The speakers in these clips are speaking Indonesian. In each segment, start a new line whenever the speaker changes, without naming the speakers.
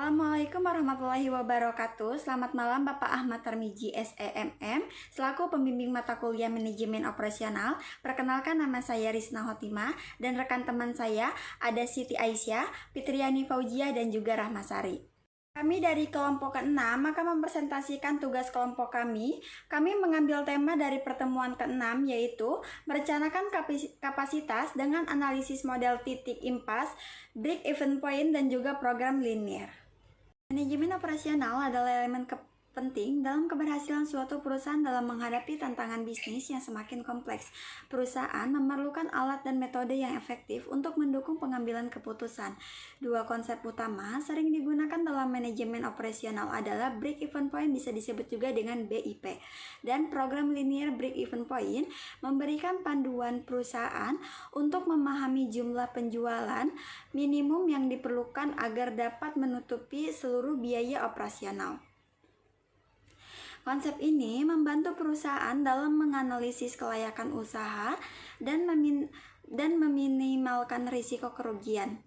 Assalamualaikum warahmatullahi wabarakatuh. Selamat malam Bapak Ahmad Tarmiji SEMM, selaku pembimbing mata kuliah Manajemen Operasional. Perkenalkan, nama saya Risna Hotima dan rekan teman saya ada Siti Aisyah, Fitriani Fauzia dan juga Rahmasari. Kami dari kelompok ke-6 maka mempresentasikan tugas kelompok kami. Kami mengambil tema dari pertemuan ke-6 yaitu merencanakan kapasitas dengan analisis model titik impas, break even point dan juga program linear. Manajemen operasional adalah elemen penting dalam keberhasilan suatu perusahaan dalam menghadapi tantangan bisnis yang semakin kompleks. Perusahaan memerlukan alat dan metode yang efektif untuk mendukung pengambilan keputusan. Dua konsep utama sering digunakan dalam manajemen operasional adalah break even point, bisa disebut juga dengan BIP, dan program linear break even point memberikan panduan perusahaan untuk memahami jumlah penjualan minimum yang diperlukan agar dapat menutupi seluruh biaya operasional. Konsep ini membantu perusahaan dalam menganalisis kelayakan usaha dan meminimalkan risiko kerugian.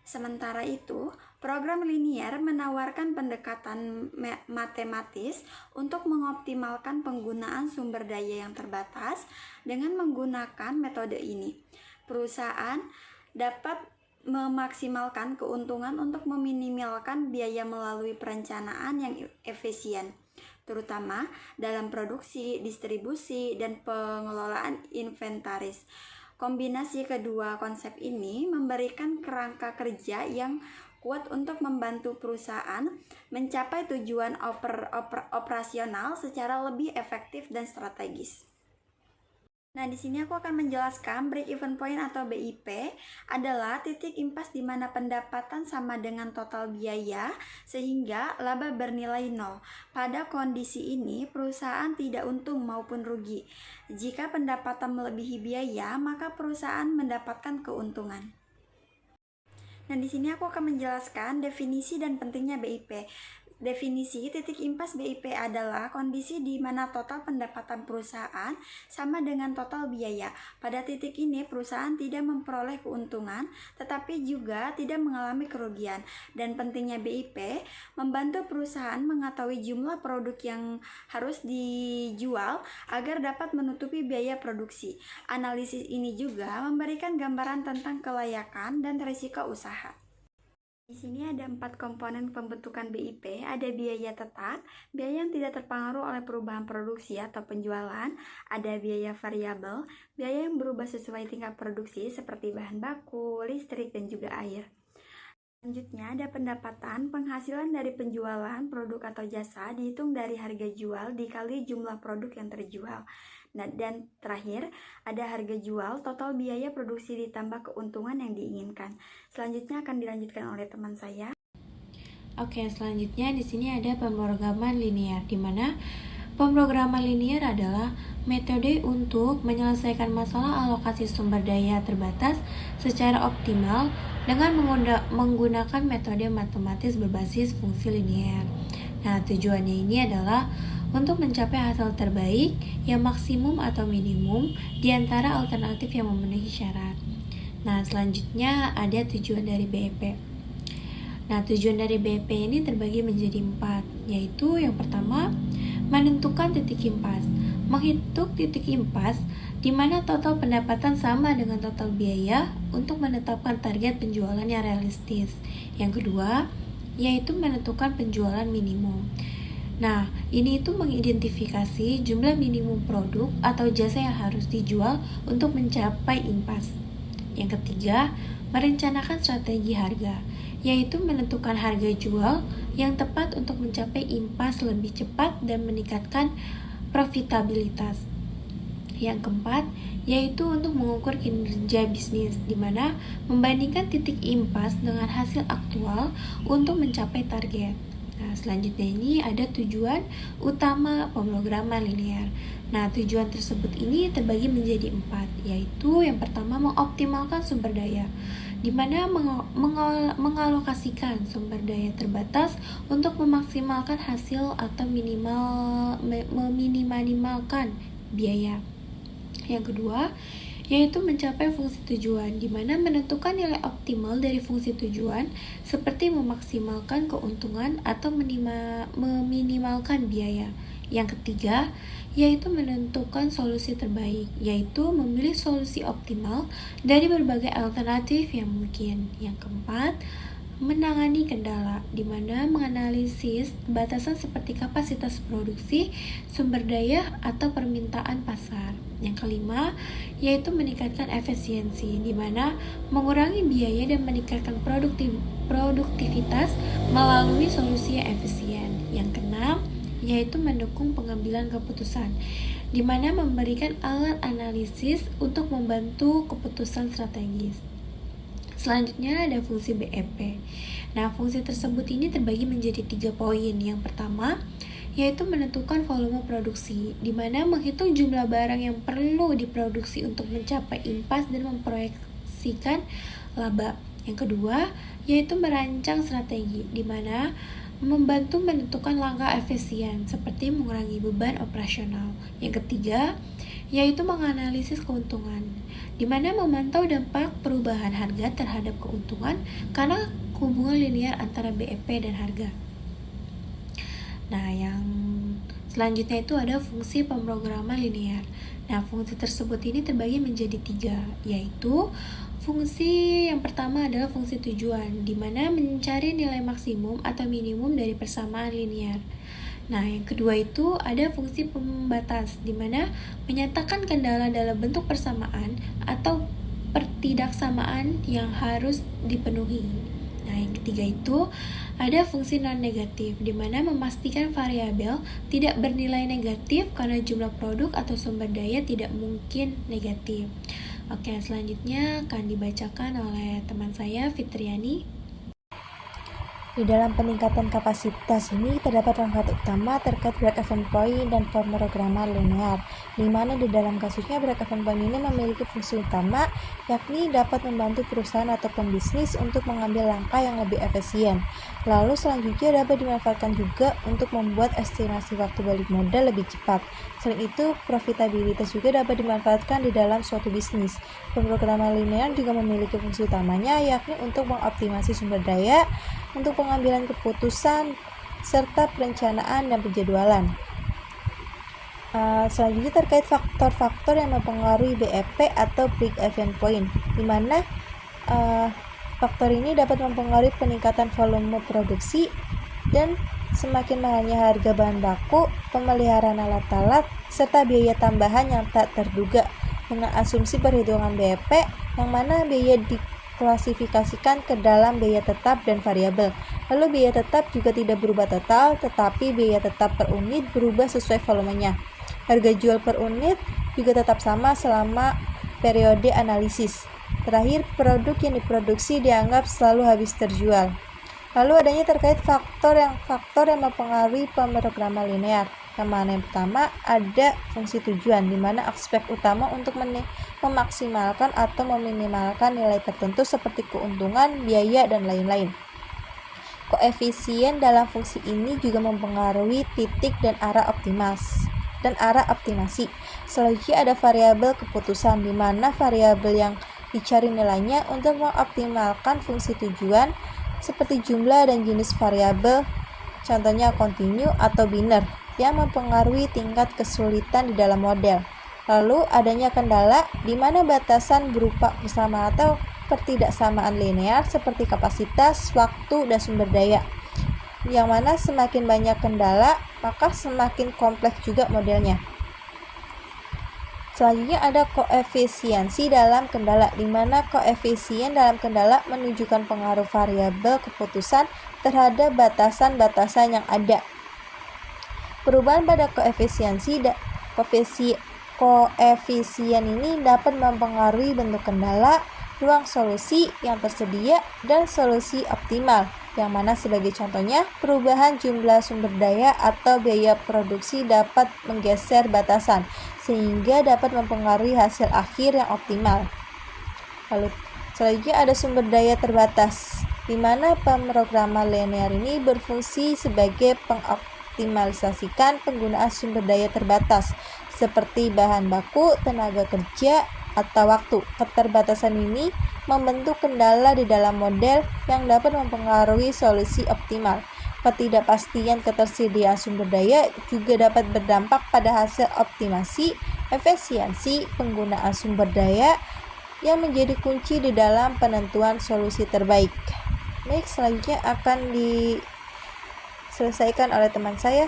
Sementara itu, program linear menawarkan pendekatan matematis untuk mengoptimalkan penggunaan sumber daya yang terbatas. Dengan menggunakan metode ini, perusahaan dapat memaksimalkan keuntungan untuk meminimalkan biaya melalui perencanaan yang efisien, terutama dalam produksi, distribusi, dan pengelolaan inventaris. Kombinasi kedua konsep ini memberikan kerangka kerja yang kuat untuk membantu perusahaan mencapai tujuan operasional secara lebih efektif dan strategis. Nah, di sini aku akan menjelaskan break even point atau BIP adalah titik impas di mana pendapatan sama dengan total biaya sehingga laba bernilai nol. Pada kondisi ini, perusahaan tidak untung maupun rugi. Jika pendapatan melebihi biaya, maka perusahaan mendapatkan keuntungan. Nah, di sini aku akan menjelaskan definisi dan pentingnya BIP. Definisi titik impas BIP adalah kondisi di mana total pendapatan perusahaan sama dengan total biaya. Pada titik ini perusahaan tidak memperoleh keuntungan tetapi juga tidak mengalami kerugian. Dan pentingnya BIP membantu perusahaan mengetahui jumlah produk yang harus dijual agar dapat menutupi biaya produksi. Analisis ini juga memberikan gambaran tentang kelayakan dan risiko usaha. Di sini ada 4 komponen pembentukan BIP, ada biaya tetap, biaya yang tidak terpengaruh oleh perubahan produksi atau penjualan, ada biaya variabel, biaya yang berubah sesuai tingkat produksi seperti bahan baku, listrik, dan juga air. Selanjutnya ada pendapatan, penghasilan dari penjualan produk atau jasa dihitung dari harga jual dikali jumlah produk yang terjual. Nah, dan terakhir ada harga jual, total biaya produksi ditambah keuntungan yang diinginkan. Selanjutnya akan dilanjutkan oleh teman saya.
Oke, selanjutnya di sini ada pemrograman linear, di mana pemrograman linear adalah metode untuk menyelesaikan masalah alokasi sumber daya terbatas secara optimal dengan menggunakan metode matematis berbasis fungsi linear. Nah, tujuannya ini adalah untuk mencapai hasil terbaik yang maksimum atau minimum di antara alternatif yang memenuhi syarat. Nah, selanjutnya ada tujuan dari BIP. Nah, tujuan dari BIP ini terbagi menjadi 4, yaitu yang pertama, menentukan titik impas. Menghitung titik impas di mana total pendapatan sama dengan total biaya untuk menetapkan target penjualan yang realistis. Yang kedua, yaitu menentukan penjualan minimum. Nah, ini itu mengidentifikasi jumlah minimum produk atau jasa yang harus dijual untuk mencapai impas. Yang ketiga, merencanakan strategi harga, yaitu menentukan harga jual yang tepat untuk mencapai impas lebih cepat dan meningkatkan profitabilitas. Yang keempat, yaitu untuk mengukur kinerja bisnis, di mana membandingkan titik impas dengan hasil aktual untuk mencapai target. Nah, selanjutnya ini ada tujuan utama pemrograman linear. Nah, tujuan tersebut ini terbagi menjadi 4, yaitu yang pertama mengoptimalkan sumber daya, di mana mengalokasikan sumber daya terbatas untuk memaksimalkan hasil atau meminimalkan biaya. Yang kedua, yaitu mencapai fungsi tujuan, di mana menentukan nilai optimal dari fungsi tujuan seperti memaksimalkan keuntungan atau meminimalkan biaya. Yang ketiga, yaitu menentukan solusi terbaik, yaitu memilih solusi optimal dari berbagai alternatif yang mungkin. Yang keempat, menangani kendala, di mana menganalisis batasan seperti kapasitas produksi, sumber daya, atau permintaan pasar. Yang kelima, yaitu meningkatkan efisiensi, di mana mengurangi biaya dan meningkatkan produktivitas melalui solusi yang efisien. Yang keenam, yaitu mendukung pengambilan keputusan, di mana memberikan alat analisis untuk membantu keputusan strategis. Selanjutnya ada fungsi BEP. Nah, fungsi tersebut ini terbagi menjadi 3 poin. Yang pertama, yaitu menentukan volume produksi, di mana menghitung jumlah barang yang perlu diproduksi untuk mencapai impas dan memproyeksikan laba. Yang kedua, yaitu merancang strategi, di mana membantu menentukan langkah efisien seperti mengurangi beban operasional. Yang ketiga, yaitu menganalisis keuntungan, di mana memantau dampak perubahan harga terhadap keuntungan karena hubungan linear antara BEP dan harga. Nah, yang selanjutnya itu ada fungsi pemrograman linear. Nah, fungsi tersebut ini terbagi menjadi 3, yaitu fungsi yang pertama adalah fungsi tujuan, di mana mencari nilai maksimum atau minimum dari persamaan linear. Nah, yang kedua itu ada fungsi pembatas, di mana menyatakan kendala dalam bentuk persamaan atau pertidaksamaan yang harus dipenuhi. Nah, yang ketiga itu ada fungsi non-negatif, di mana memastikan variabel tidak bernilai negatif karena jumlah produk atau sumber daya tidak mungkin negatif. Oke, selanjutnya akan dibacakan oleh teman saya, Fitriani.
Di dalam peningkatan kapasitas ini terdapat manfaat utama terkait break-even point dan pemrograman linear, di mana di dalam kasusnya break-even point ini memiliki fungsi utama, yakni dapat membantu perusahaan atau pembisnis untuk mengambil langkah yang lebih efisien. Lalu selanjutnya dapat dimanfaatkan juga untuk membuat estimasi waktu balik modal lebih cepat. Selain itu, profitabilitas juga dapat dimanfaatkan di dalam suatu bisnis. Pemrograman linear juga memiliki fungsi utamanya, yakni untuk mengoptimasi sumber daya, untuk pengambilan keputusan, serta perencanaan dan penjadwalan. Selanjutnya terkait faktor-faktor yang mempengaruhi BEP atau break-even point, di mana faktor ini dapat mempengaruhi peningkatan volume produksi dan semakin mahalnya harga bahan baku, pemeliharaan alat-alat, serta biaya tambahan yang tak terduga dengan asumsi perhitungan BEP yang mana biaya diklasifikasikan ke dalam biaya tetap dan variabel. Lalu biaya tetap juga tidak berubah total, tetapi biaya tetap per unit berubah sesuai volumenya. Harga jual per unit juga tetap sama selama periode analisis. Terakhir, produk yang diproduksi dianggap selalu habis terjual. Lalu adanya terkait faktor yang mempengaruhi pemrograman linear. Yang mana yang pertama ada fungsi tujuan, di mana aspek utama untuk memaksimalkan atau meminimalkan nilai tertentu seperti keuntungan, biaya, dan lain-lain. Koefisien dalam fungsi ini juga mempengaruhi titik dan arah optimasi. Selanjutnya ada variabel keputusan, di mana variabel yang dicari nilainya untuk mengoptimalkan fungsi tujuan seperti jumlah dan jenis variabel, contohnya continue atau biner, yang mempengaruhi tingkat kesulitan di dalam model. Lalu adanya kendala, di mana batasan berupa persamaan atau pertidaksamaan linear seperti kapasitas, waktu, dan sumber daya. Yang mana semakin banyak kendala, maka semakin kompleks juga modelnya. Selanjutnya ada koefisiensi dalam kendala, di mana koefisien dalam kendala menunjukkan pengaruh variabel keputusan terhadap batasan-batasan yang ada. Perubahan pada koefisien ini dapat mempengaruhi bentuk kendala, ruang solusi yang tersedia, dan solusi optimal, yang mana sebagai contohnya perubahan jumlah sumber daya atau biaya produksi dapat menggeser batasan, sehingga dapat mempengaruhi hasil akhir yang optimal. Lalu selanjutnya ada sumber daya terbatas, di mana pemrograman linear ini berfungsi sebagai pengoptimalisasikan penggunaan sumber daya terbatas seperti bahan baku, tenaga kerja, atau waktu. Keterbatasan ini membentuk kendala di dalam model yang dapat mempengaruhi solusi optimal. Ketidakpastian ketersediaan sumber daya juga dapat berdampak pada hasil optimasi efisiensi penggunaan sumber daya yang menjadi kunci di dalam penentuan solusi terbaik. Baik, selanjutnya akan diselesaikan oleh teman saya.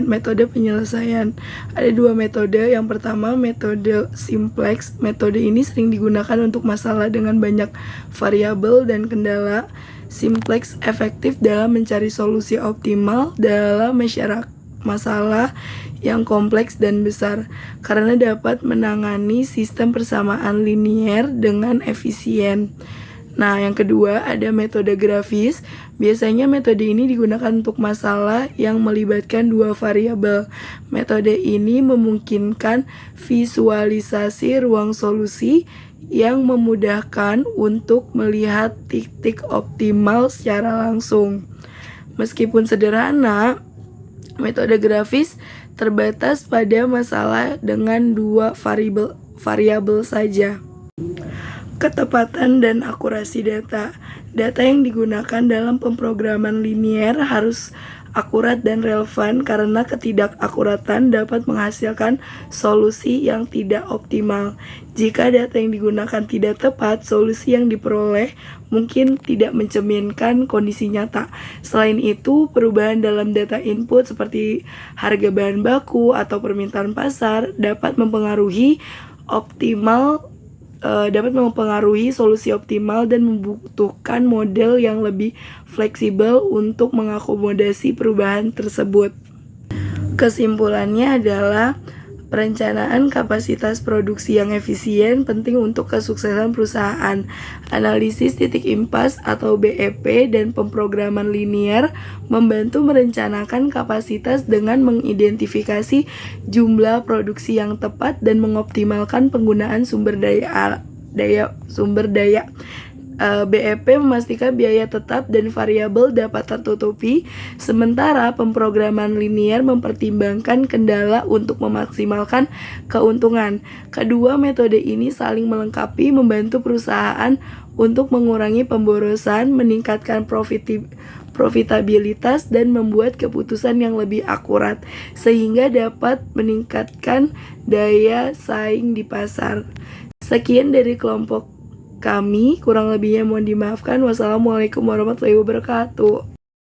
Metode penyelesaian. Ada dua metode. Yang pertama, metode simplex. Metode ini sering digunakan untuk masalah dengan banyak variabel dan kendala. Simplex efektif dalam mencari solusi optimal dalam masalah yang kompleks dan besar karena dapat menangani sistem persamaan linier dengan efisien. Nah, yang kedua ada metode grafis. Biasanya metode ini digunakan untuk masalah yang melibatkan dua variabel. Metode ini memungkinkan visualisasi ruang solusi yang memudahkan untuk melihat titik optimal secara langsung. Meskipun sederhana, metode grafis terbatas pada masalah dengan dua variabel saja. Ketepatan dan akurasi data. Data yang digunakan dalam pemrograman linier harus akurat dan relevan karena ketidakakuratan dapat menghasilkan solusi yang tidak optimal. Jika data yang digunakan tidak tepat, solusi yang diperoleh mungkin tidak mencerminkan kondisi nyata. Selain itu, perubahan dalam data input seperti harga bahan baku atau permintaan pasar dapat mempengaruhi solusi optimal dan membutuhkan model yang lebih fleksibel untuk mengakomodasi perubahan tersebut. Kesimpulannya adalah perencanaan kapasitas produksi yang efisien penting untuk kesuksesan perusahaan. Analisis titik impas atau BEP dan pemrograman linier membantu merencanakan kapasitas dengan mengidentifikasi jumlah produksi yang tepat dan mengoptimalkan penggunaan sumber daya. BEP memastikan biaya tetap dan variabel dapat tertutupi, sementara pemrograman linier mempertimbangkan kendala untuk memaksimalkan keuntungan. Kedua metode ini saling melengkapi, membantu perusahaan untuk mengurangi pemborosan, meningkatkan profitabilitas, dan membuat keputusan yang lebih akurat, sehingga dapat meningkatkan daya saing di pasar. Sekian dari kelompok kami, kurang lebihnya mohon dimaafkan. Wassalamualaikum warahmatullahi wabarakatuh.